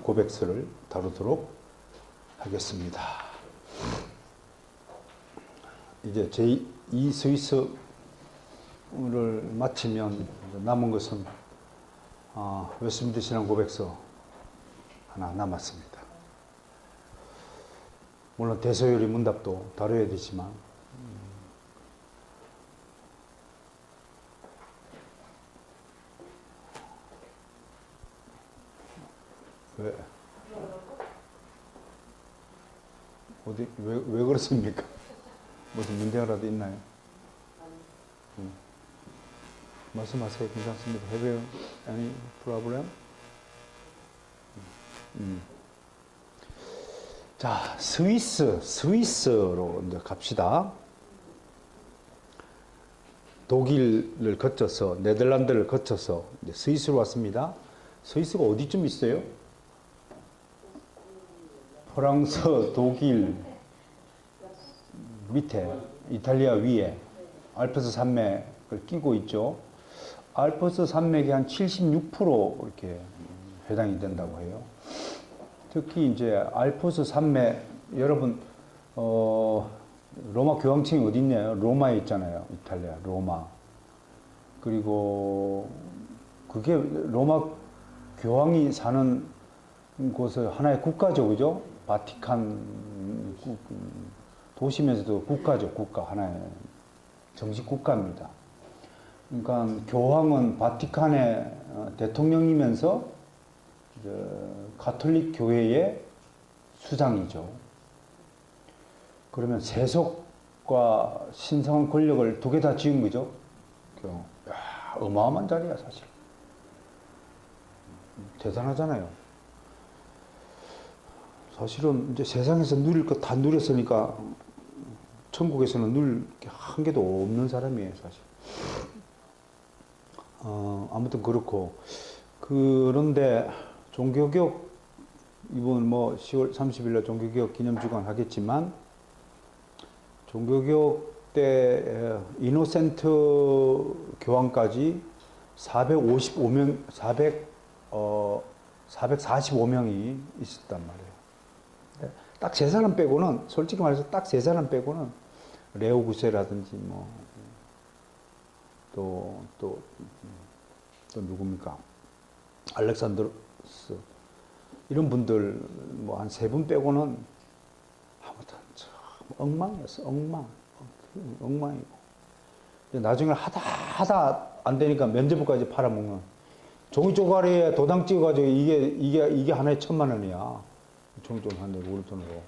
고백서를 다루도록 하겠습니다. 이제 제2 스위스를 마치면 남은 것은 웨스트민스터 신앙 고백서 하나 남았습니다. 물론 대소요리 문답도 다뤄야 되지만 왜 그렇습니까? 무슨 문제라도 있나요? 말씀하세요. 괜찮습니다. Have you any problem? 자, 스위스로 이제 갑시다. 독일을 거쳐서 네덜란드를 거쳐서 이제 스위스로 왔습니다. 스위스가 어디쯤 있어요? 프랑스, 독일 밑에, 이탈리아 위에 알프스 산맥을 끼고 있죠. 알프스 산맥이 한 76% 이렇게 해당이 된다고 해요. 특히 이제 알프스 산맥, 여러분 로마 교황청이 어디 있냐요? 로마에 있잖아요. 이탈리아 로마. 그리고 그게 로마 교황이 사는 곳은 하나의 국가죠, 그죠? 바티칸 도시면서도 국가죠, 국가 하나의 정식 국가입니다. 그러니까 교황은 바티칸의 대통령이면서 가톨릭 교회의 수장이죠. 그러면 세속과 신성한 권력을 두 개 다 쥐은 거죠. 야, 어마어마한 자리야 사실. 대단하잖아요. 사실은 이제 세상에서 누릴 거 다 누렸으니까 천국에서는 누릴 게 한 개도 없는 사람이에요, 사실. 아무튼 그렇고, 그런데 종교개혁 이번 뭐 10월 30일날 종교개혁 기념주간 하겠지만, 종교개혁 때 이노센트 교황까지 445명이 있었단 말이에요. 딱 세 사람 빼고는, 솔직히 말해서 딱 세 사람 빼고는 레오 9세라든지 뭐 또 누굽니까? 알렉산드로스 이런 분들 뭐 한 세 분 빼고는 아무튼 참 엉망이었어. 엉망이고 나중에 하다 안 되니까 면제부까지 팔아먹는 종이 쪼가리에 도장 찍어가지고 이게 하나에 1,000,000원이야. 종이 쪼가리 한데 우리 돈으로. 야,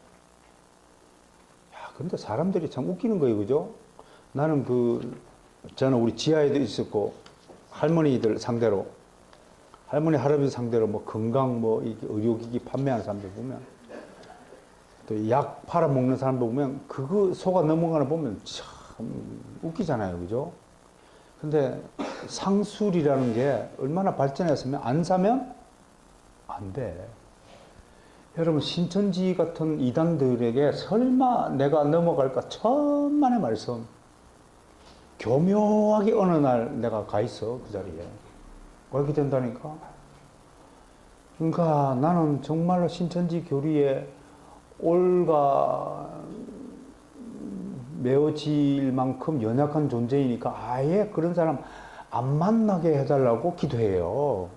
근데 사람들이 참 웃기는 거예요, 그죠? 나는 저는 우리 지하에도 있었고, 할머니들 상대로, 할머니, 할아버지 상대로 뭐 건강, 의료기기 판매하는 사람들 보면, 또 약 팔아먹는 사람들 보면, 그거 속아 넘어가는 보면 참 웃기잖아요, 그죠? 근데 상술이라는 게 얼마나 발전했으면 안 사면 안 돼. 여러분, 신천지 같은 이단들에게 설마 내가 넘어갈까? 천만의 말씀. 교묘하게 어느 날 내가 가 있어, 그 자리에. 그렇게 된다니까. 그러니까 나는 정말로 신천지 교리에 올가 메어질 만큼 연약한 존재이니까 아예 그런 사람 안 만나게 해달라고 기도해요.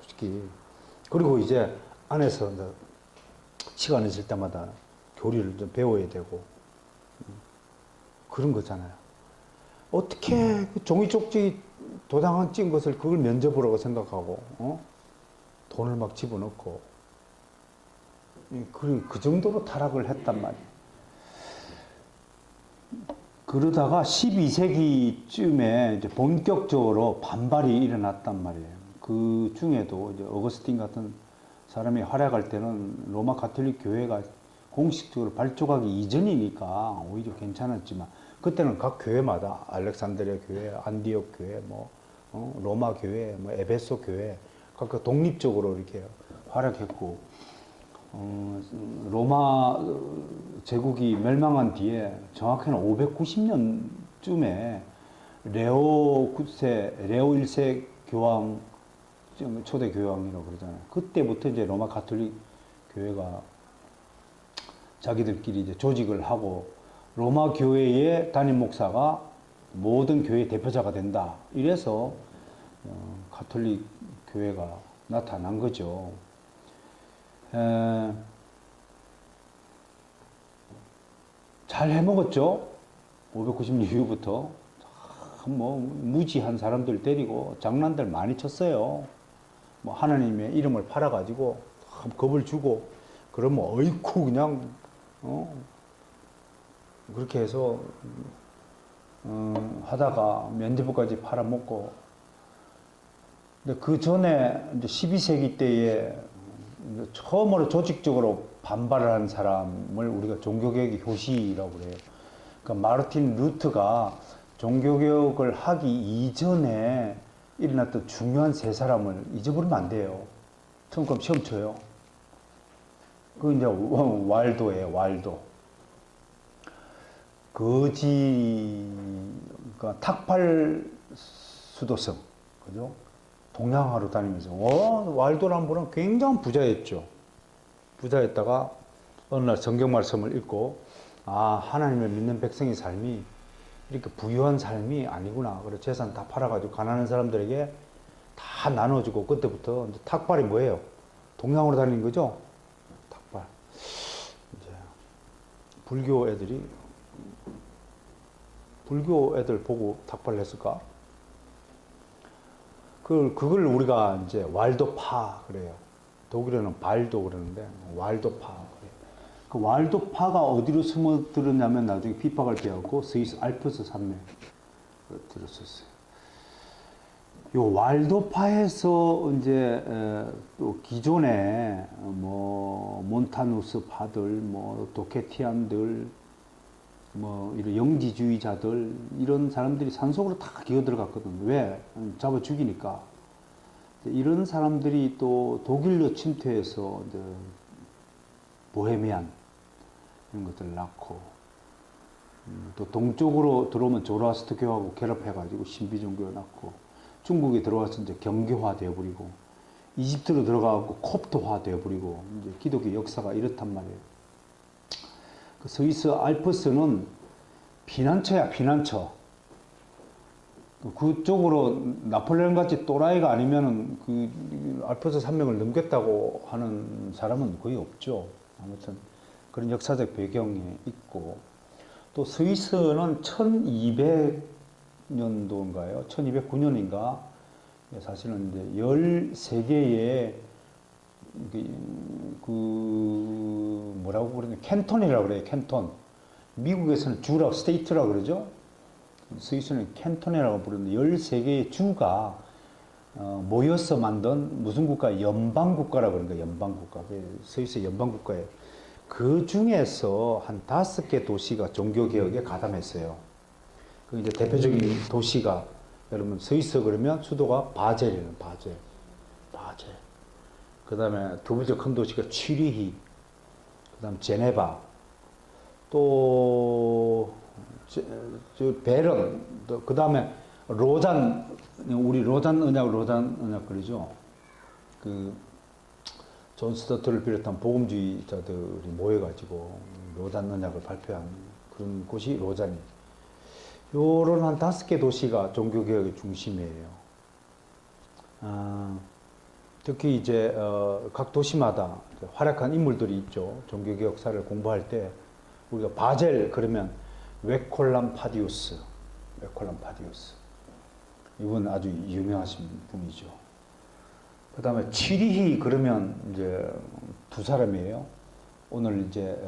솔직히. 그리고 이제 안에서 시간 있을 때마다 교리를 좀 배워야 되고 그런 거잖아요. 어떻게 종이 쪽지 도장 찍은 것을 그걸 면접으라고 생각하고 돈을 막 집어넣고 그 정도로 타락을 했단 말이에요. 그러다가 12세기쯤에 이제 본격적으로 반발이 일어났단 말이에요. 그 중에도 이제 어거스틴 같은 사람이 활약할 때는 로마 가톨릭 교회가 공식적으로 발족하기 이전이니까 오히려 괜찮았지만, 그때는 각 교회마다 알렉산드리아 교회, 안디옥 교회, 로마 교회, 에베소 교회 각각 독립적으로 이렇게 활약했고, 로마 제국이 멸망한 뒤에 정확히는 590년쯤에 레오 1세 교황 초대 교황이라고 그러잖아요. 그때부터 이제 로마 가톨릭 교회가 자기들끼리 이제 조직을 하고 로마 교회의 담임 목사가 모든 교회 대표자가 된다. 이래서 가톨릭 교회가 나타난 거죠. 잘 해먹었죠. 590년 이후부터 뭐 무지한 사람들 데리고 장난들 많이 쳤어요. 뭐 하나님의 이름을 팔아가지고 겁을 주고 그러면 어이쿠 그냥 그렇게 해서 하다가 면죄부까지 팔아먹고. 근데 그 전에 이제 12세기 때에 처음으로 조직적으로 반발을 한 사람을 우리가 종교개혁의 효시라고 그래요. 그러니까 마르틴 루트가 종교개혁을 하기 이전에 일어났던 중요한 세 사람을 잊어버리면 안 돼요. 처음 시험 쳐요. 그 이제 왈도예요, 왈도. 그러니까 탁팔 수도성, 그죠? 동양화로 다니면서, 왈도라는 분은 굉장한 부자였죠. 부자였다가 어느 날 성경 말씀을 읽고, 하나님을 믿는 백성의 삶이 이렇게 부유한 삶이 아니구나. 그래서 재산 다 팔아가지고 가난한 사람들에게 다 나눠주고, 그때부터 이제 탁발이 뭐예요? 동양으로 다니는 거죠? 탁발. 이제 불교 애들 보고 탁발을 했을까? 그걸 우리가 이제 왈도파 그래요. 독일어는 발도 그러는데 왈도파 그래요. 그 왈도파가 어디로 숨어들었냐면 나중에 핍박을 피하고 스위스 알프스 산맥 들었었어요. 요 왈도파에서 이제 또 기존에 뭐 몬타누스 파들, 뭐 도케티안들, 뭐 이런 영지주의자들 이런 사람들이 산속으로 다 기어 들어갔거든. 왜? 잡아 죽이니까. 이런 사람들이 또 독일로 침투해서 이제 보헤미안 이런 것들을 낳고, 또 동쪽으로 들어오면 조로아스터교하고 결합해가지고 신비종교를 낳고, 중국에 들어와서 이제 경교화 되어버리고, 이집트로 들어가고 콥트화 되어버리고, 이제 기독교 역사가 이렇단 말이에요. 그 스위스 알프스는 피난처야, 피난처. 그쪽으로 나폴레옹 같이 또라이가 아니면은 그 알프스 산맥을 넘겠다고 하는 사람은 거의 없죠. 아무튼 그런 역사적 배경이 있고, 또 스위스는 1200년도인가요? 1209년인가? 사실은 이제 13개의 뭐라고 그러냐, 캔톤이라고 그래요, 캔톤. 미국에서는 주라고, 스테이트라고 그러죠. 스위스는 캔톤이라고 부르는데 13개의 주가 모여서 만든 무슨 국가? 연방국가라고 그러는 거예요, 연방국가. 스위스 연방국가예요. 그 중에서 한 5개 도시가 종교개혁에 가담했어요. 그 이제 대표적인 도시가, 여러분 스위스 그러면 수도가 바젤이에요, 바젤. 그 다음에 두 번째 큰 도시가 취리히, 그 다음 제네바, 또 베른, 그 다음에 로잔, 우리 로잔 언약 그러죠. 그 존 스토트를 비롯한 복음주의자들이 모여가지고 로잔 언약을 발표한 그런 곳이 로잔이. 요런 한 5개 도시가 종교개혁의 중심이에요. 특히 이제 각 도시마다 활약한 인물들이 있죠. 종교개혁사를 공부할 때 우리가 바젤 그러면 웨콜람 파디우스 이분 아주 유명하신 분이죠. 그 다음에 취리히 그러면 이제 두 사람이에요. 오늘 이제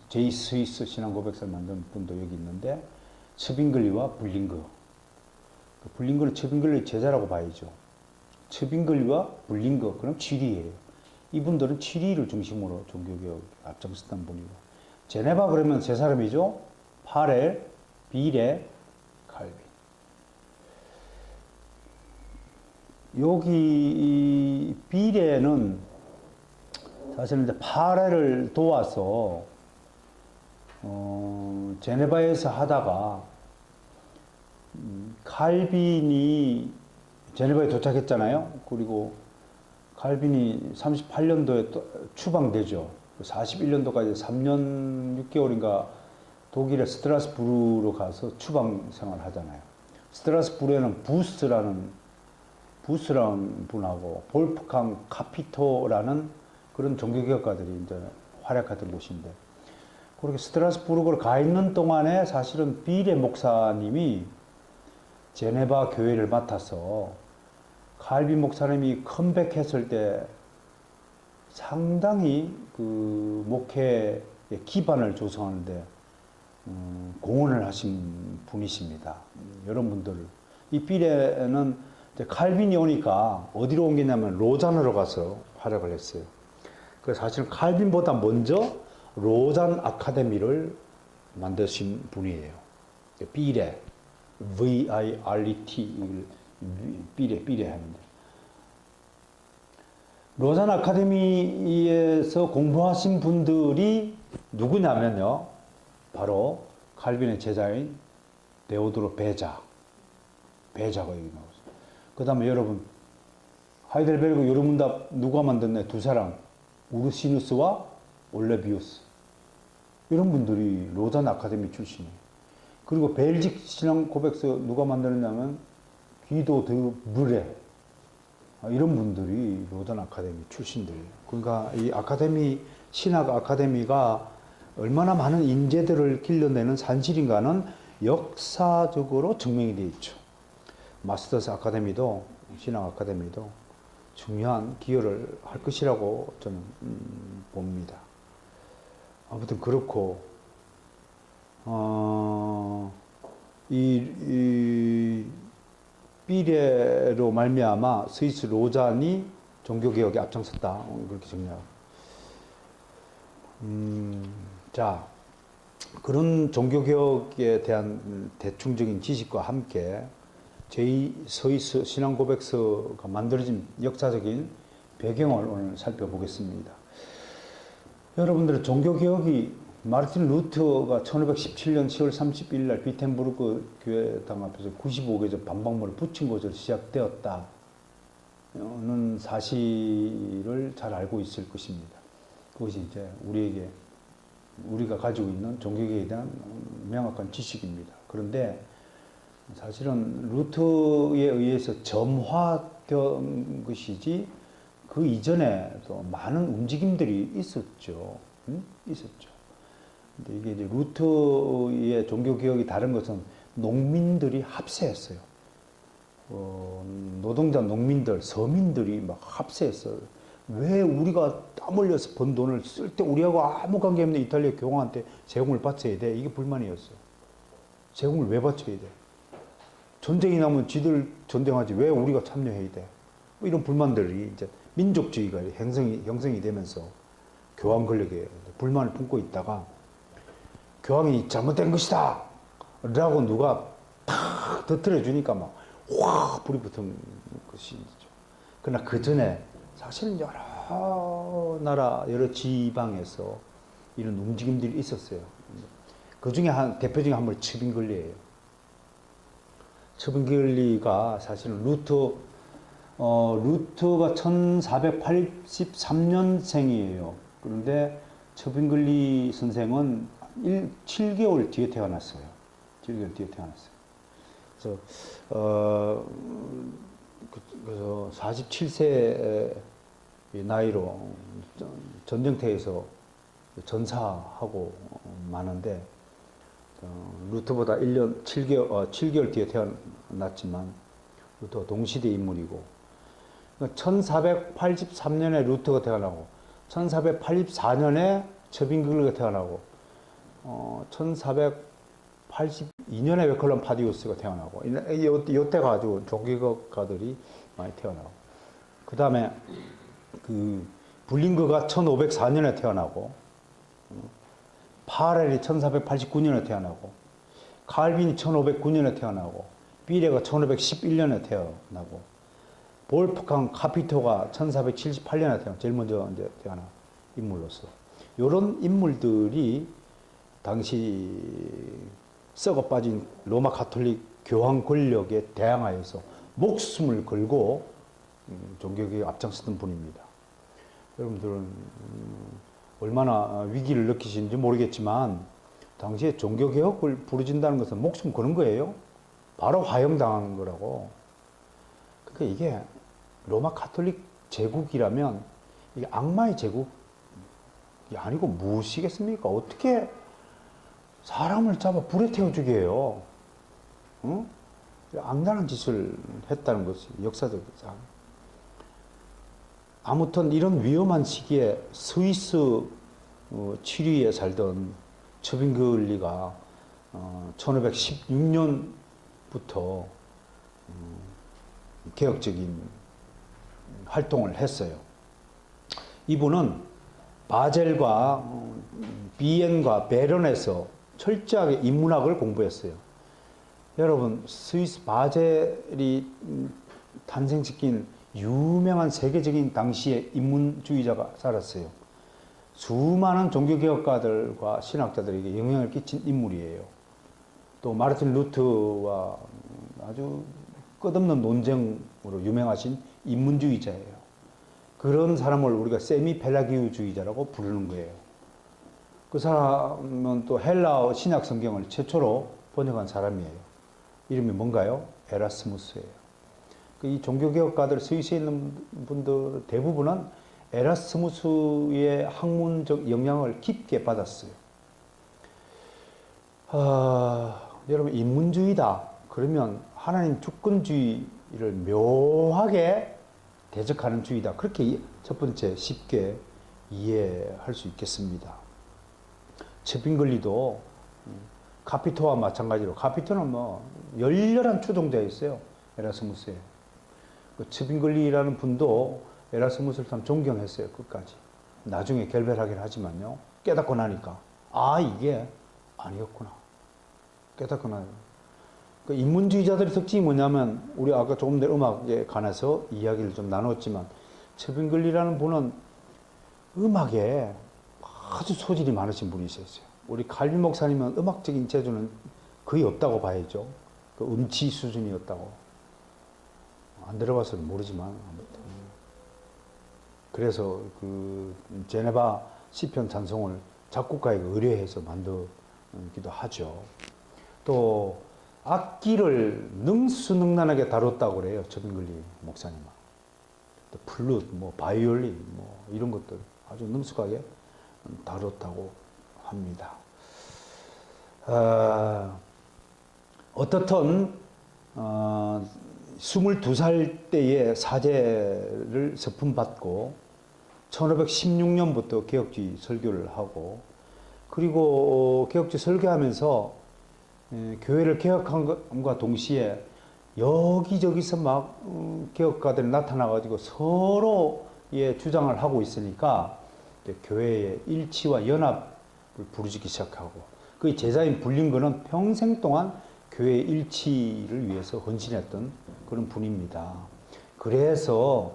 제이 스위스 신앙 고백서를 만든 분도 여기 있는데, 츠빙글리와 불링거. 불링거는 츠빙글리의 제자라고 봐야죠. 츠빙글리와 불링거, 그럼 취리예요. 이분들은 취리를 중심으로 종교개혁 앞장섰던 분이고, 제네바 그러면 세 사람이죠. 파렐, 비레, 칼빈. 여기 이 비레는 사실은 이제 파렐을 도와서 제네바에서 하다가 칼빈이 제네바에 도착했잖아요. 그리고 칼빈이 38년도에 또 추방되죠. 41년도까지 3년 6개월인가 독일의 스트라스부르로 가서 추방 생활을 하잖아요. 스트라스부르에는 부스라는 분하고 볼프강 카피토라는 그런 종교개혁가들이 이제 활약하던 곳인데, 그렇게 스트라스부르크를 가 있는 동안에 사실은 비례 목사님이 제네바 교회를 맡아서 칼빈 목사님이 컴백했을 때 상당히 그 목회의 기반을 조성하는데 공헌을 하신 분이십니다. 여러분들, 이 비례는 칼빈이 오니까 어디로 옮기냐면 로잔으로 가서 활약을 했어요. 그래서 사실 칼빈보다 먼저 로잔 아카데미를 만드신 분이에요. 비례, V-I-R-E-T, 비례 하는데. 로잔 아카데미에서 공부하신 분들이 누구냐면요. 바로 칼빈의 제자인 데오도르 베자가 여기 나오죠. 그 다음에 여러분, 하이델베르크 요르문답 누가 만든 두 사람, 우르시누스와 올레비우스. 이런 분들이 로잔 아카데미 출신이에요. 그리고 벨직 신앙 고백서 누가 만들었냐면 귀도 드 브레. 이런 분들이 로잔 아카데미 출신들이에요. 그러니까 이 아카데미, 신학 아카데미가 얼마나 많은 인재들을 길러내는 산실인가는 역사적으로 증명이 되어 있죠. 마스터스 아카데미도, 신학 아카데미도 중요한 기여를 할 것이라고 저는 봅니다. 아무튼 그렇고, 이 비례로 말미암아 스위스 로잔이 종교개혁에 앞장섰다. 그렇게 정리하고. 자, 그런 종교개혁에 대한 대충적인 지식과 함께 제2스위스 신앙고백서가 만들어진 역사적인 배경을 오늘 살펴보겠습니다. 여러분들은 종교개혁이 마르틴 루터가 1517년 10월 31일 날 비텐부르크 교회당 앞에서 95개조 반박문을 붙인 것으로 시작되었다는 사실을 잘 알고 있을 것입니다. 그것이 이제 우리가 가지고 있는 종교개혁에 대한 명확한 지식입니다. 그런데 사실은 루터에 의해서 점화된 것이지 그 이전에도 많은 움직임들이 있었죠. 있었죠. 근데 이게 이제 루터의 종교개혁이 다른 것은 농민들이 합세했어요. 노동자, 농민들, 서민들이 막 합세했어요. 왜 우리가 땀 흘려서 번 돈을 쓸 때 우리하고 아무 관계 없는 이탈리아 교황한테 세금을 바쳐야 돼? 이게 불만이었어요. 세금을 왜 바쳐야 돼? 전쟁이 나면 지들 전쟁하지 왜 우리가 참여해야 돼? 뭐 이런 불만들이 이제 민족주의가 형성이 되면서 교황 권력에 불만을 품고 있다가 교황이 잘못된 것이다 라고 누가 탁 터뜨려 주니까 막 확 불이 붙은 것이죠. 그러나 그 전에 사실은 여러 나라, 여러 지방에서 이런 움직임들이 있었어요. 그 중에 대표적인 한 분이 츠빙글리예요. 츠빙글리가 사실은 루터가 1483년생이에요. 그런데 츠빙글리 선생은 7개월 뒤에 태어났어요. 7개월 뒤에 태어났어요. 그래서 47세 나이로 전쟁터에서 전사하고 마는데, 루터보다 7개월 뒤에 태어났지만 루터가 동시대 인물이고, 1483년에 루터가 태어나고 1484년에 츠빙글리가 태어나고 1482년에 베컬럼 파디우스가 태어나고, 이때가 아주 종교개혁가들이 많이 태어나고, 그 다음에 그 불링거가 1504년에 태어나고, 파렐이 1489년에 태어나고, 칼빈이 1509년에 태어나고, 비례가 1511년에 태어나고, 볼프강 카피토가 1478년에 태어나고, 제일 먼저 이제 태어난 인물로서, 이런 인물들이 당시 썩어 빠진 로마 가톨릭 교황 권력에 대항하여서 목숨을 걸고 종교개혁에 앞장섰던 분입니다. 여러분들은 얼마나 위기를 느끼시는지 모르겠지만 당시에 종교개혁을 부르진다는 것은 목숨 거는 거예요. 바로 화형당하는 거라고. 그러니까 이게 로마 가톨릭 제국이라면 이게 악마의 제국이 아니고 무엇이겠습니까? 어떻게 사람을 잡아 불에 태워주게 해요? 응? 악랄한 짓을 했다는 것이 역사적이죠. 아무튼 이런 위험한 시기에 스위스 치리에 살던 츠빙글리가 1516년부터 개혁적인 활동을 했어요. 이분은 바젤과 비엔과 베른에서 철저하게 인문학을 공부했어요. 여러분, 스위스 바젤이 탄생시킨 유명한 세계적인 당시의 인문주의자가 살았어요. 수많은 종교개혁가들과 신학자들에게 영향을 끼친 인물이에요. 또 마르틴 루트와 아주 끝없는 논쟁으로 유명하신 인문주의자예요. 그런 사람을 우리가 세미펠라기우주의자라고 부르는 거예요. 그 사람은 또 헬라어 신약 성경을 최초로 번역한 사람이에요. 이름이 뭔가요? 에라스무스예요. 이 종교개혁가들 스위스에 있는 분들 대부분은 에라스무스의 학문적 영향을 깊게 받았어요. 여러분, 인문주의다 그러면 하나님 주권주의를 묘하게 대적하는 주의다, 그렇게 첫 번째 쉽게 이해할 수 있겠습니다. 츠빙글리도 카피토와 마찬가지로, 카피토는 뭐 열렬한 추종자였어요, 에라스무스에. 츠빙글리라는 분도 에라스무스를 참 존경했어요, 끝까지. 나중에 결별하긴 하지만요, 깨닫고 나니까 이게 아니었구나 깨닫고 나요. 그 인문주의자들의 특징이 뭐냐면, 우리 아까 조금 전에 음악에 관해서 이야기를 좀 나눴지만, 츠빙글리라는 분은 음악에 아주 소질이 많으신 분이셨어요. 우리 칼빈 목사님은 음악적인 재주는 거의 없다고 봐야죠. 그 음치 수준이었다고. 안 들어봐서는 모르지만 아무튼. 그래서 그 제네바 시편 찬송을 작곡가에게 의뢰해서 만들기도 하죠. 또 악기를 능수능란하게 다뤘다고 그래요, 츠빙글리 목사님은. 또 플룻, 뭐 바이올린, 뭐 이런 것들 아주 능숙하게 다뤘다고 합니다. 어떻든 22살 때에 사제를 서품받고 1516년부터 개혁주의 설교를 하고, 그리고 개혁주의 설교하면서 교회를 개혁함과 동시에 여기저기서 막 개혁가들이 나타나가지고 서로의 주장을 하고 있으니까 교회의 일치와 연합을 부르짖기 시작하고, 그 제자인 불린거는 평생 동안 교회의 일치를 위해서 헌신했던 그런 분입니다. 그래서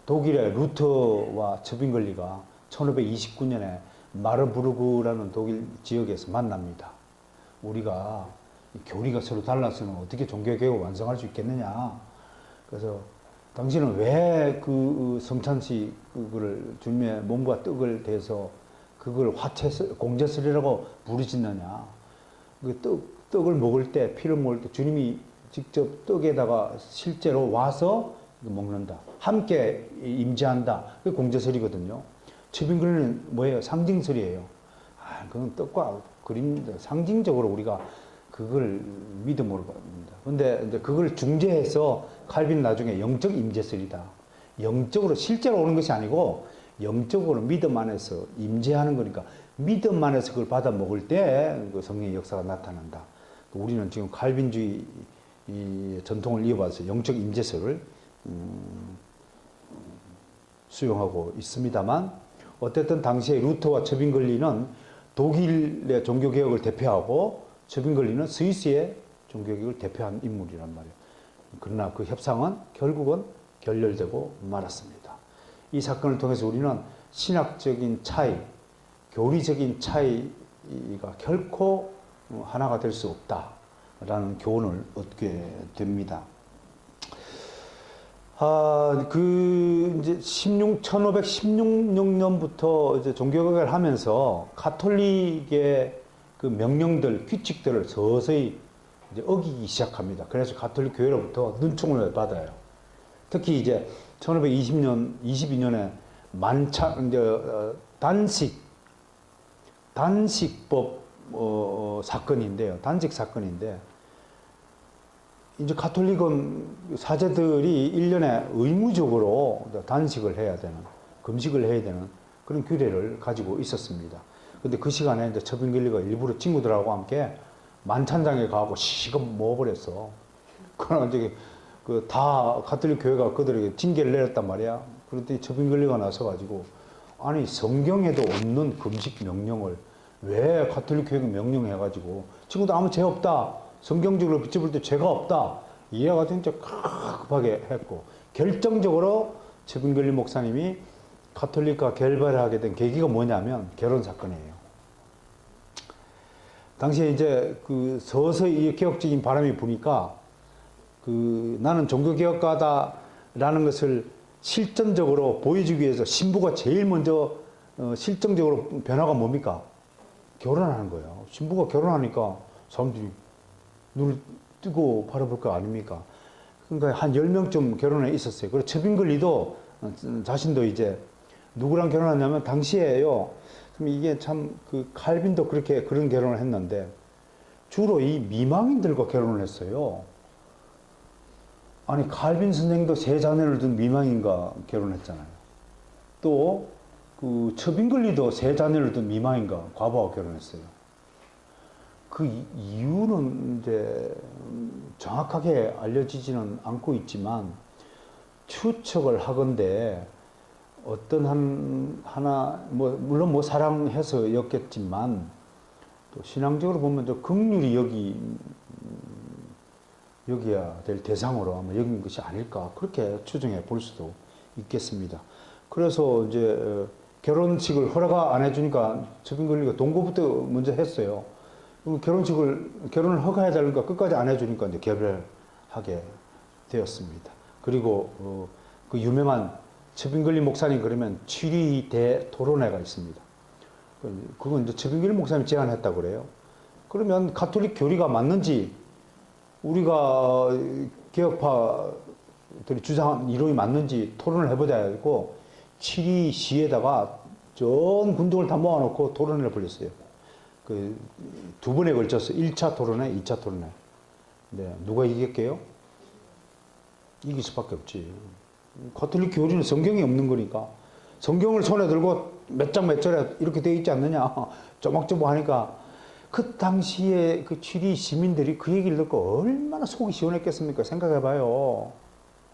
독일의 루터와 츠빙글리가 1529년에 마르부르그라는 독일 지역에서 만납니다. 우리가 교리가 서로 달라서는 어떻게 종교개혁을 완성할 수 있겠느냐. 그래서 당신은 왜 그 성찬식 그거를 주님의 몸과 떡을 대서 그걸 공제설이라고 부르짖느냐. 그 떡을 먹을 때, 피를 먹을 때 주님이 직접 떡에다가 실제로 와서 먹는다, 함께 임재한다, 그게 공제설이거든요. 츠빙글리는 뭐예요? 상징설이에요. 그건 떡과 그림, 상징적으로 우리가 그걸 믿음으로 봅니다. 근데 이제 그걸 중재해서 칼빈 나중에 영적 임재설이다. 영적으로 실제로 오는 것이 아니고 영적으로 믿음 안에서 임재하는 거니까, 믿음 안에서 그걸 받아 먹을 때 그 성령의 역사가 나타난다. 우리는 지금 칼빈주의 전통을 이어받아서 영적 임재설을 수용하고 있습니다만, 어쨌든 당시에 루터와 츠빙글리는 독일의 종교개혁을 대표하고 츠빙글리는 스위스의 종교개혁을 대표한 인물이란 말이에요. 그러나 그 협상은 결국은 결렬되고 말았습니다. 이 사건을 통해서 우리는 신학적인 차이, 교리적인 차이가 결코 하나가 될 수 없다라는 교훈을 얻게 됩니다. 이제 1516년부터 이제 종교개혁을 하면서 가톨릭의 그 명령들, 규칙들을 서서히 이제 어기기 시작합니다. 그래서 가톨릭 교회로부터 눈총을 받아요. 특히 이제 1522년에 단식법 사건인데요. 단식 사건인데, 이제 가톨릭은 사제들이 1년에 의무적으로 단식을 해야 되는, 금식을 해야 되는 그런 규례를 가지고 있었습니다. 근데 그 시간에 이제 첩인글리가 일부러 친구들하고 함께 만찬장에 가고 시시겁 먹어버렸어. 그러나 이제 다 가톨릭 교회가 그들에게 징계를 내렸단 말이야. 그랬더니 첩인글리가 나서가지고, 아니 성경에도 없는 금식 명령을 왜 가톨릭 교회가 명령해가지고, 친구들 아무 죄 없다, 성경적으로 비춰볼 때 죄가 없다, 이래가지고 이제 급하게 했고, 결정적으로 첩인글리 목사님이 가톨릭과 결별을 하게 된 계기가 뭐냐면 결혼 사건이에요. 당시에 이제 서서히 개혁적인 바람이 부니까 나는 종교개혁가다라는 것을 실전적으로 보여주기 위해서 신부가 제일 먼저 실정적으로 변화가 뭡니까? 결혼하는 거예요. 신부가 결혼하니까 사람들이 눈을 뜨고 바라볼 거 아닙니까? 그러니까 한 10명쯤 결혼해 있었어요. 그리고 첩인글리도 자신도 이제 누구랑 결혼하냐면, 당시에요, 이게 참 칼빈도 그런 결혼을 했는데 주로 이 미망인들과 결혼을 했어요. 아니 칼빈 선생도 세 자녀를 둔 미망인과 결혼했잖아요. 또 첩인글리도 세 자녀를 둔 미망인과 과부하고 결혼했어요. 그 이유는 이제 정확하게 알려지지는 않고 있지만 추측을 하건대 어떤 하나 물론 사랑해서였겠지만 또 신앙적으로 보면 또 긍휼히 여기야 될 대상으로 아마 여긴 것이 아닐까, 그렇게 추정해 볼 수도 있겠습니다. 그래서 이제 결혼식을 허락 안 해주니까 첩인글리가 동거부터 먼저 했어요. 결혼을 허가해 달라니까 끝까지 안 해주니까 이제 결별하게 되었습니다. 그리고 그 유명한 첩인글리 목사님 그러면 7위 토론회가 있습니다. 그건 이제 첩인글리 목사님이 제안했다고 그래요. 그러면 가톨릭 교리가 맞는지, 우리가 개혁파들이 주장한 이론이 맞는지 토론을 해보자 해가지고 7위 시에다가 전 군동을 다 모아놓고 토론회를 벌였어요. 두 번에 걸쳐서 1차 토론회, 2차 토론회. 네, 누가 이겼게요? 이길 수밖에 없지. 가톨릭 교리는 성경이 없는 거니까. 성경을 손에 들고 몇 장 몇 절에 이렇게 되어 있지 않느냐, 조막조막하니까 그 당시에 그 취리 시민들이 그 얘기를 듣고 얼마나 속이 시원했겠습니까? 생각해봐요.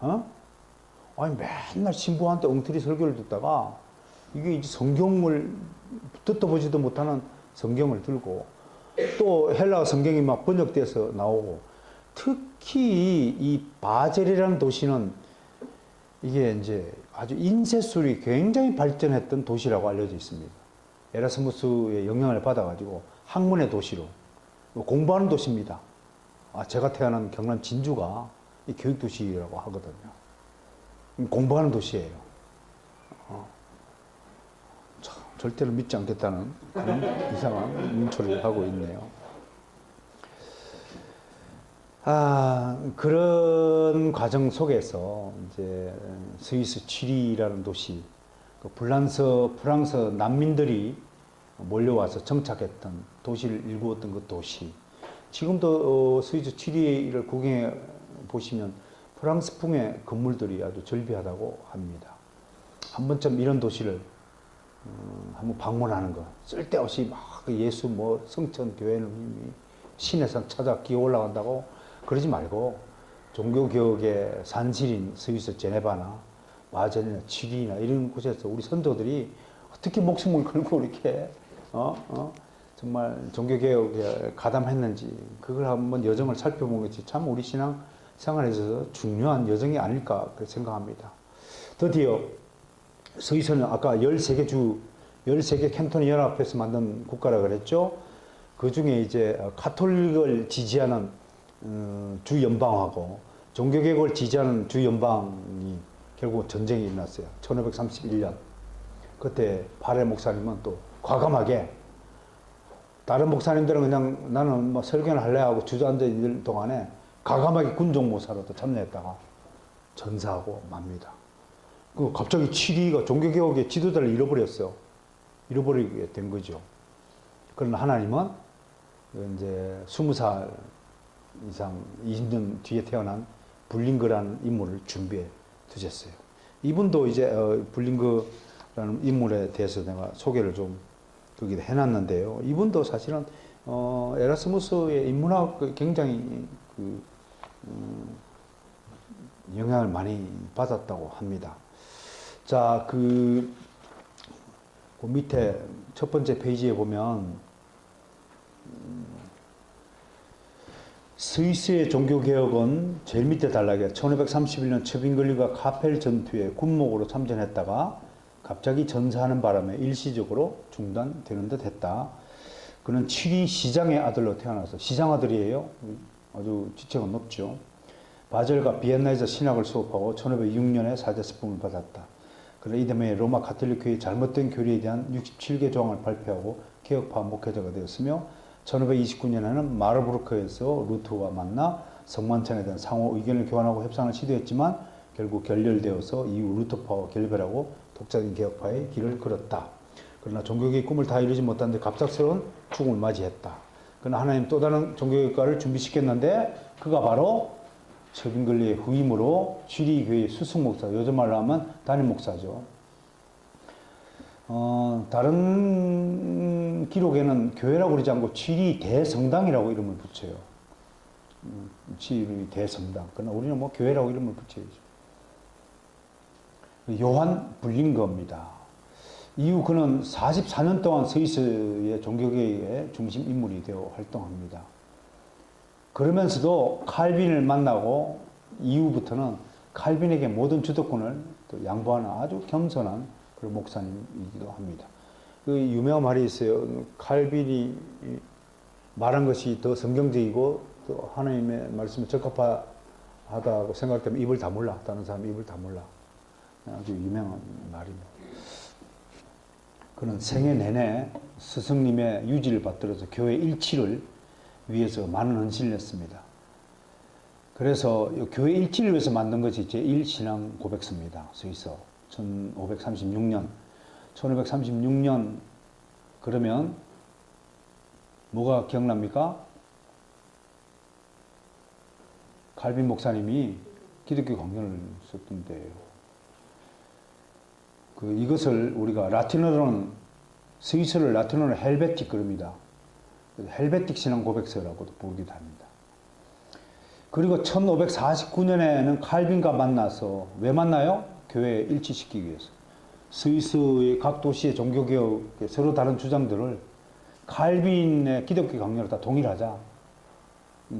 아니 맨날 신부한테 엉터리 설교를 듣다가 이게 이제 성경을 듣도 보지도 못하는 성경을 들고, 또 헬라어 성경이 막 번역돼서 나오고, 특히 이 바젤이라는 도시는 이게 이제 아주 인쇄술이 굉장히 발전했던 도시라고 알려져 있습니다. 에라스무스의 영향을 받아가지고 학문의 도시로 공부하는 도시입니다. 제가 태어난 경남 진주가 이 교육도시라고 하거든요. 공부하는 도시예요. 참, 절대로 믿지 않겠다는 그런 이상한 눈초리를 하고 있네요. 그런 과정 속에서 이제 스위스 취리라는 도시, 프랑스 난민들이 몰려와서 정착했던 도시를 일구었던 그 도시, 지금도 스위스 취리를 구경해 보시면 프랑스풍의 건물들이 아주 절비하다고 합니다. 한 번쯤 이런 도시를 한번 방문하는 거, 쓸데없이 막 예수 성천 교회는 신해상 찾아 기어 올라간다고 그러지 말고, 종교개혁의 산실인 스위스 제네바나 바젤이나 취리나 이런 곳에서 우리 선조들이 어떻게 목숨을 걸고 이렇게 정말 종교개혁에 가담했는지, 그걸 한번 여정을 살펴본 것이 참 우리 신앙 생활에 있어서 중요한 여정이 아닐까 생각합니다. 드디어 스위스는 아까 13개 캔톤이 연합해서 만든 국가라 그랬죠. 그 중에 이제 가톨릭을 지지하는 주 연방하고 종교개혁을 지지하는 주연방이 결국 전쟁이 일어났어요. 1531년. 그때 바레 목사님은 또 과감하게, 다른 목사님들은 그냥 나는 뭐 설교는 할래 하고 주저앉아 있는 동안에 과감하게 군종모사로도 참여했다가 전사하고 맙니다. 그 갑자기 치리가 종교개혁의 지도자를 잃어버렸어요. 잃어버리게 된 거죠. 그러나 하나님은 이제 20살 이상 20년 뒤에 태어난 불링거라는 인물을 준비해 두셨어요. 이분도 이제 불링거라는 인물에 대해서 내가 소개를 좀 거기다 해놨는데요. 이분도 사실은 에라스무스의 인문학 굉장히 영향을 많이 받았다고 합니다. 자, 그 밑에 첫 번째 페이지에 보면 스위스의 종교개혁은 제일 밑에 단락에 1531년 첩인글리가 카펠 전투에 군목으로 참전했다가 갑자기 전사하는 바람에 일시적으로 중단되는 듯 했다. 그는 치리 시장의 아들로 태어나서 시장 아들이에요. 아주 지체가 높죠. 바젤과 비엔나에서 신학을 수업하고 1506년에 사제스품을 받았다. 그러나 이듬해 로마 가톨릭 교회의 잘못된 교리에 대한 67개 조항을 발표하고 개혁파 목회자가 되었으며 1529년에는 마르부르크에서 루트와 만나 성만찬에 대한 상호 의견을 교환하고 협상을 시도했지만 결국 결렬되어서 이후 루터파와 결별하고 독자적인 개혁파의 길을 걸었다. 그러나 종교개혁의 꿈을 다 이루지 못한 데 갑작스러운 죽음을 맞이했다. 그러나 하나님 또 다른 종교개혁가를 준비시켰는데 그가 바로 첩인글리의 후임으로 취리 교회의 수석 목사, 요즘 말로 하면 담임 목사죠. 다른 기록에는 교회라고 그러지 않고 취리 대성당이라고 이름을 붙여요. 취리 대성당. 그러나 우리는 뭐 교회라고 이름을 붙여야죠. 요한 불링거입니다. 이후 그는 44년 동안 스위스의 종교개혁의 중심 인물이 되어 활동합니다. 그러면서도 칼빈을 만나고 이후부터는 칼빈에게 모든 주도권을 또 양보하는 아주 겸손한 그런 목사님이기도 합니다. 그 유명한 말이 있어요. 칼빈이 말한 것이 더 성경적이고 또 하나님의 말씀에 적합하다고 생각되면 입을 다물라. 다른 사람 입을 다물라. 아주 유명한 말입니다. 그는 생애 내내 스승님의 유지를 받들어서 교회 일치를 위해서 많은 헌신을 했습니다. 그래서 교회 일치를 위해서 만든 것이 제1신앙 고백서입니다. 스위스 1536년. 1536년 그러면 뭐가 기억납니까? 칼빈 목사님이 기독교 강연을 썼던 때예요. 이것을 우리가 라틴어로는 스위스를 라틴어로 헬베틱 그럽니다. 헬베틱 신앙 고백서라고도 부르기도 합니다. 그리고 1549년에는 칼빈과 만나서 왜 만나요? 교회에 일치시키기 위해서. 스위스의 각 도시의 종교개혁의 서로 다른 주장들을 칼빈의 기독교 강요로 다 동일하자.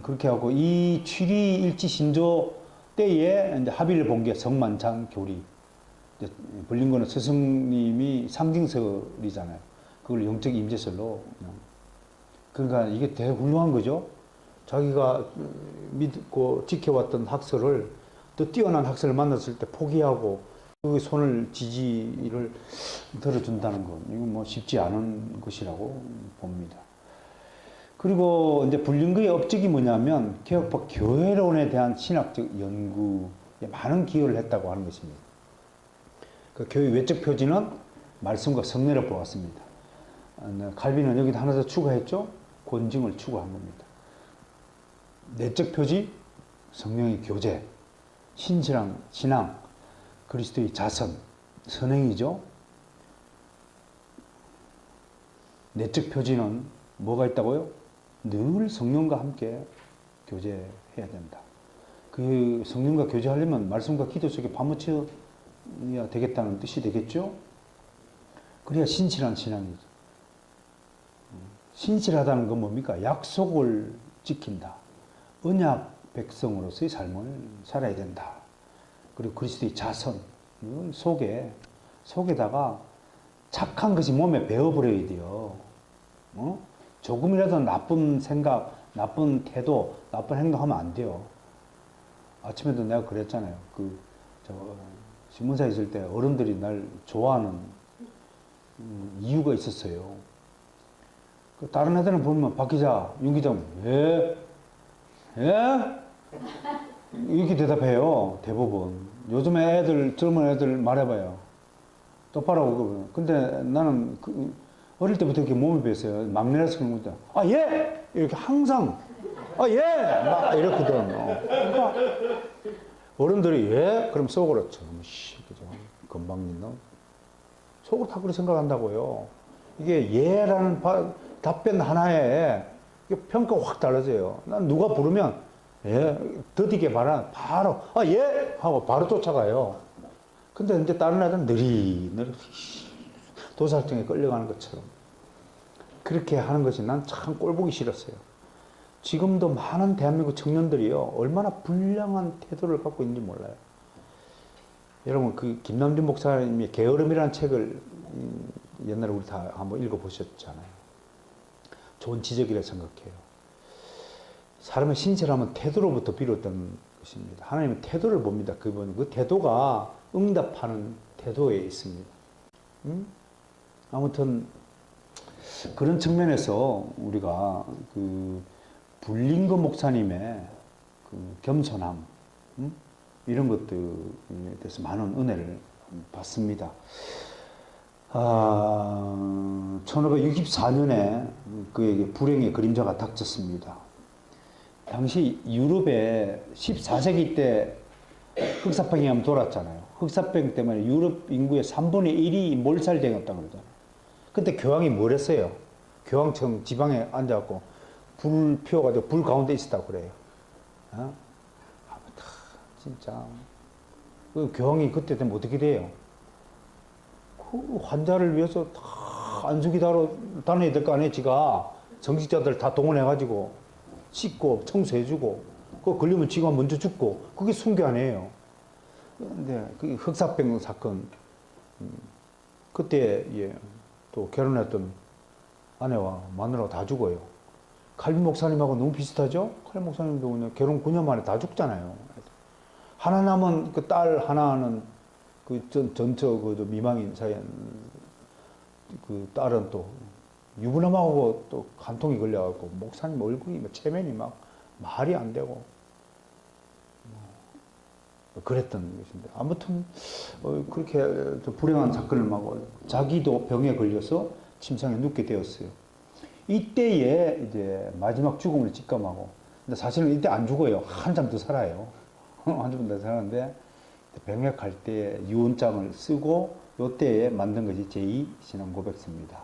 그렇게 하고 이 취리 일치 신조 때에 이제 합의를 본 게 성만찬 교리. 불린거는 스승님이 상징설이잖아요. 그걸 영적 임재설로. 그러니까 이게 되게 훌륭한 거죠. 자기가 믿고 지켜왔던 학설을 또 뛰어난 학설을 만났을 때 포기하고 그 손을 지지를 들어준다는 건 이건 뭐 쉽지 않은 것이라고 봅니다. 그리고 이제 불린거의 업적이 뭐냐면 개혁파 교회론에 대한 신학적 연구에 많은 기여를 했다고 하는 것입니다. 그 교회 외적 표지는 말씀과 성례를 보았습니다. 칼빈은 여기다 하나 더 추가했죠. 권징을 추구한 겁니다. 내적 표지, 성령의 교제, 신실한 신앙, 그리스도의 자선, 선행이죠. 내적 표지는 뭐가 있다고요? 늘 성령과 함께 교제해야 된다. 그 성령과 교제하려면 말씀과 기도 속에 파묻혀야 되겠다는 뜻이 되겠죠? 그래야 신실한 신앙이죠. 신실하다는 건 뭡니까? 약속을 지킨다. 언약 백성으로서의 삶을 살아야 된다. 그리고 그리스도의 자선, 이건 속에다가 착한 것이 몸에 배어버려야 돼요. 조금이라도 나쁜 생각, 나쁜 태도, 나쁜 행동하면 안 돼요. 아침에도 내가 그랬잖아요. 저 신문사에 있을 때 어른들이 날 좋아하는 이유가 있었어요. 다른 애들은 보면 박 기자, 윤 기자, 예? 예? 이렇게 대답해요. 대부분. 요즘 애들, 젊은 애들 말해봐요. 똑바로 하고. 근데 나는 어릴 때부터 이렇게 몸을 뵀어요. 막내라서 그런 것도. 아, 예! 이렇게 항상. 아, 예! 막 이렇거든. 그러니까 어른들이 예? 그럼 속으로 씨, 그죠? 금방 너 속으로 다 그렇게 생각한다고요. 이게 예라는 답변 하나에 평가가 확 달라져요. 난 누가 부르면 예, 더디게 말하면 바로 아, 예! 하고 바로 쫓아가요. 근데 이제 다른 애들은 느리느리 도살장에 끌려가는 것처럼 그렇게 하는 것이 난 참 꼴보기 싫었어요. 지금도 많은 대한민국 청년들이요, 얼마나 불량한 태도를 갖고 있는지 몰라요. 여러분, 김남준 목사님의 게으름이라는 책을 옛날에 우리 다 한번 읽어보셨잖아요. 좋은 지적이라 생각해요. 사람의 신실함은 태도로부터 비롯된 것입니다. 하나님은 태도를 봅니다. 그 태도가 응답하는 태도에 있습니다. 아무튼 그런 측면에서 우리가 불린거 목사님의 겸손함, 이런 것들에 대해서 많은 은혜를 받습니다. 1564년에 그에게 불행의 그림자가 닥쳤습니다. 당시 유럽에 14세기 때 흑사병이 한번 돌았잖아요. 흑사병 때문에 유럽 인구의 3분의 1이 몰살되었다고 그러잖아요. 그때 교황이 뭘 했어요? 교황청 지방에 앉아갖고 불 피워가지고 불 가운데 있었다고 그래요. 진짜. 그 교황이 그때 되면 어떻게 돼요? 그 환자를 위해서 다 안수기 다녀야 될 거 아니에요, 지가. 정직자들 다 동원해가지고 씻고 청소해주고, 그거 걸리면 지가 먼저 죽고, 그게 순교 아니에요. 근데 그 흑사병 사건, 그때 또 결혼했던 아내와 마누라가 다 죽어요. 칼빈 목사님하고 너무 비슷하죠? 칼빈 목사님도 그냥 결혼 9년 만에 다 죽잖아요. 하나 남은 그 딸 하나는 전처 미망인 사이에 그 딸은 또 유부남하고 또 간통이 걸려갖고 목사님 얼굴이 체면이 막 말이 안 되고 그랬던 것인데, 아무튼 그렇게 불행한 사건을 막 자기도 병에 걸려서 침상에 눕게 되었어요. 이때에 이제 마지막 죽음을 직감하고, 근데 사실은 이때 안 죽어요. 한참 더 살아요. 한참 더 사는데 병약할 때 유언장을 쓰고 요때에 만든 것이 제2신앙고백서입니다.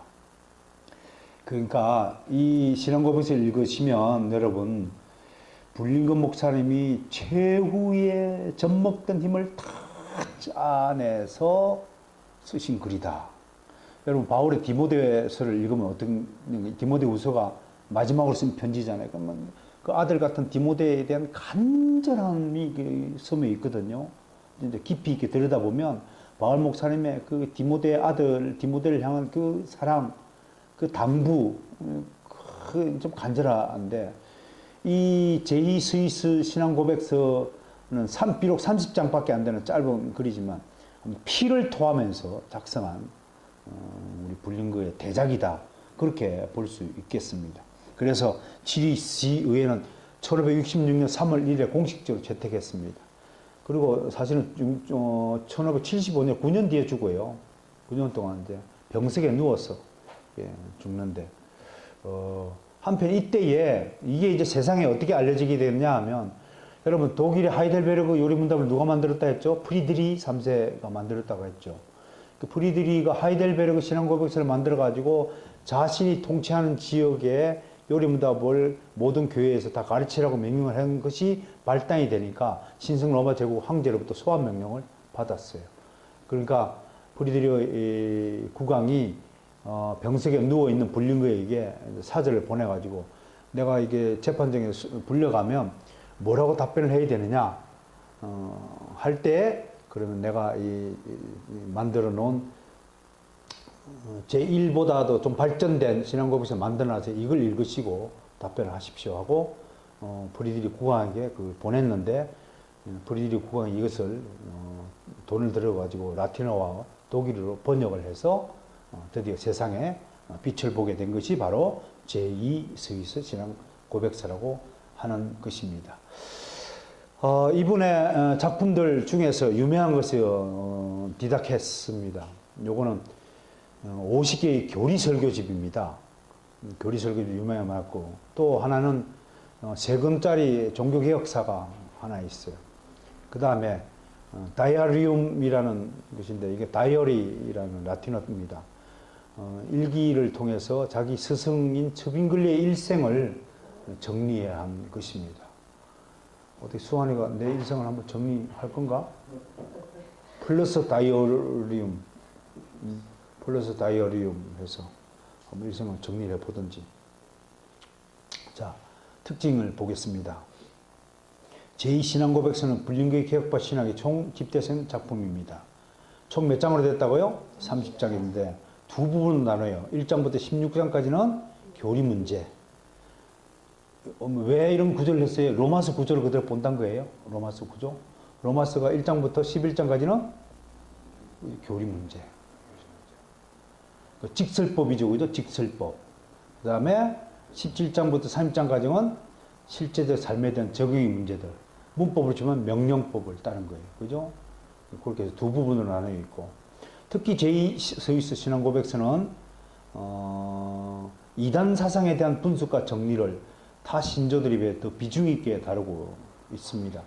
그러니까 이 신앙고백서를 읽으시면 여러분, 불린거 목사님이 최후의 젖먹던 힘을 다 짜내서 쓰신 글이다. 여러분, 바울의 디모데서를 읽으면 디모데후서가 마지막으로 쓴 편지잖아요. 그러면 그 아들 같은 디모데에 대한 간절함이 섬에 있거든요. 이제 깊이 있게 들여다보면 바울 목사님의 그 디모데 아들, 디모데를 향한 그 사랑, 그 당부, 좀 간절한데, 이 제2 스위스 신앙고백서는 비록 30장밖에 안 되는 짧은 글이지만 피를 토하면서 작성한 우리 불린거의 대작이다, 그렇게 볼 수 있겠습니다. 그래서 지리시의회는 1566년 3월 1일에 공식적으로 채택했습니다. 그리고 사실은 1575년 9년 뒤에 죽어요. 9년 동안 이제 병석에 누워서 죽는데, 한편 이때에 이게 이제 세상에 어떻게 알려지게 됐냐 하면, 여러분, 독일의 하이델베르그 요리문답을 누가 만들었다 했죠? 프리드리 3세가 만들었다고 했죠. 그 프리드리가 하이델베르그 신앙고백서를 만들어 가지고 자신이 통치하는 지역의 요리문답을 모든 교회에서 다 가르치라고 명령을 한 것이 발단이 되니까 신성 로마 제국 황제로부터 소환 명령을 받았어요. 그러니까 프리드리 국왕이 병석에 누워있는 불린거에게 사절을 보내가지고, 내가 이게 재판정에 불려가면 뭐라고 답변을 해야 되느냐 할 때, 그러면 내가 만들어 놓은 제1보다도 좀 발전된 신앙고백서 만들어놔서 이걸 읽으시고 답변을 하십시오 하고 프리드리 국왕에게 보냈는데, 브리리 국왕이 이것을 돈을 들여가지고 라틴어와 독일어로 번역을 해서 드디어 세상에 빛을 보게 된 것이 바로 제2 스위스 신앙 고백서라고 하는 것입니다. 이분의 작품들 중에서 유명한 것이 디다케스입니다. 요거는 50개의 교리 설교집입니다. 교리 설교집 유명해 많았고, 또 하나는 3권짜리 종교개혁사가 하나 있어요. 그 다음에 다이아리움이라는 것인데, 이게 다이어리라는 라틴어입니다. 일기를 통해서 자기 스승인 츠빙글리의 일생을 정리한 것입니다. 어떻게 수환이가 내 일생을 한번 정리할 건가? 플러스 다이어리움 해서 한번 일생을 정리를 해보든지. 자, 특징을 보겠습니다. 제2신앙고백서는 불륜교의 개혁파 신학의 총 집대성 작품입니다. 총 몇 장으로 됐다고요? 30장인데 두 부분으로 나눠요. 1장부터 16장까지는 교리 문제. 왜 이런 구절을 했어요? 로마서 구절을 그대로 본다는 거예요. 로마서 구조. 로마서가 1장부터 11장까지는 교리 문제. 직설법이죠. 그죠? 직설법. 그 다음에 17장부터 30장까지는 실제적 삶에 대한 적용의 문제들. 문법으로 치면 명령법을 따른 거예요. 그죠? 그렇게 해서 두 부분으로 나눠 있고. 특히 제2스위스 신앙고백서는 이단 사상에 대한 분석과 정리를 타 신조들에 비해 더 비중 있게 다루고 있습니다.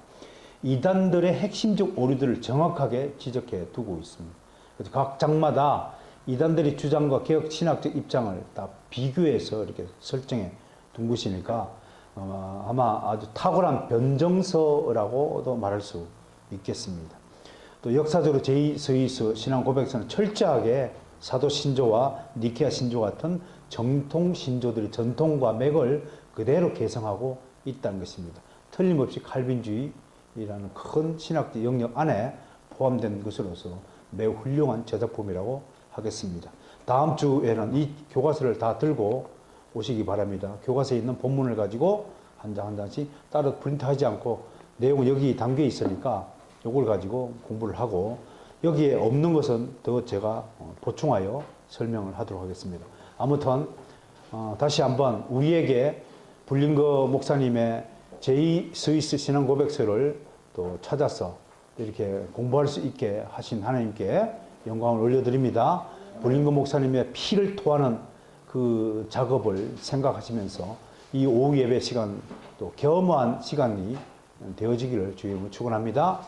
이단들의 핵심적 오류들을 정확하게 지적해 두고 있습니다. 그래서 각 장마다 이단들의 주장과 개혁 신학적 입장을 다 비교해서 이렇게 설정해 둔 것이니까 아마 아주 탁월한 변정서라고도 말할 수 있겠습니다. 또 역사적으로 제2스위스 신앙 고백서는 철저하게 사도 신조와 니케아 신조 같은 정통 신조들의 전통과 맥을 그대로 개성하고 있다는 것입니다. 틀림없이 칼빈주의라는 큰 신학적 영역 안에 포함된 것으로서 매우 훌륭한 저작품이라고 하겠습니다. 다음 주에는 이 교과서를 다 들고 오시기 바랍니다. 교과서에 있는 본문을 가지고 한 장 한 장씩 따로 프린트하지 않고 내용은 여기 담겨 있으니까 이걸 가지고 공부를 하고, 여기에 없는 것은 더 제가 보충하여 설명을 하도록 하겠습니다. 아무튼 다시 한번 우리에게 불린거 목사님의 제2스위스 신앙 고백서를 또 찾아서 이렇게 공부할 수 있게 하신 하나님께 영광을 올려드립니다. 불린거 목사님의 피를 토하는 그 작업을 생각하시면서 이 오후 예배 시간 또 겸허한 시간이 되어지기를 주의 이름으로 축원합니다.